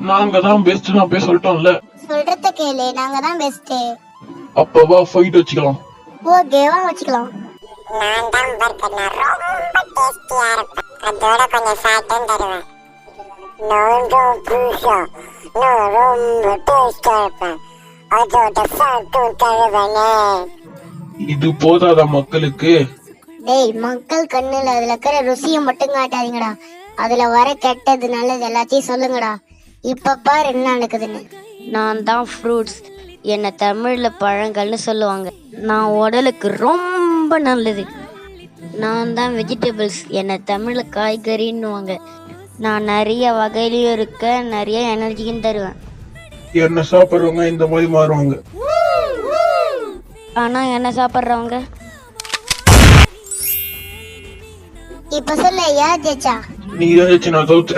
நாங்க தான் பெஸ்ட் நான் போய் சொல்லிட்டோம்ல. சொல்றத கேளு, நாங்க தான் பெஸ்ட். அப்பவா ஃபைட் வச்சுக்கலாம். ஓகேவா வச்சுக்கலாம். நான் தான் பர்கர், நான் ரொம்ப டேஸ்டியா இருப்பேன். அதோட கொஞ்சம் சாப்பிட்டு தருவேன். நான் தான் புதுசா, நான் ரொம்ப டேஸ்டியா இருப்பேன். அதோட சாப்பிட்டும் தருவேனே. இது போதாத மக்களுக்கு? டேய், மக்கள் கண்ணுல அதுல இருக்கிற ருசியை மட்டும் காட்டாதீங்கடா. அதுல வர கெட்டது நல்லது எல்லாத்தையும் சொல்லுங்கடா. இப்ப பாரு என்ன நடக்குதுன்னு. நான் தான் ஃப்ரூட்ஸ், என்னை தமிழ்ல பழங்கள்னு சொல்லுவாங்க. நான் உடலுக்கு ரொம்ப நல்லது. நான் தான் வெஜிடபிள்ஸ், என்னை தமிழ்ல காய்கறின்னுவாங்க. நான் நிறைய வகையிலையும் இருக்க, நிறைய எனர்ஜியும் தருவேன். என்ன சாப்பிடுறவங்க இந்த மாதிரி மாறுவாங்க. ஆனா என்ன சாப்பிட்றவங்க? இப்ப சொல்ல யார் ஜெயிச்சா? நீ தான் நான் தோத்து.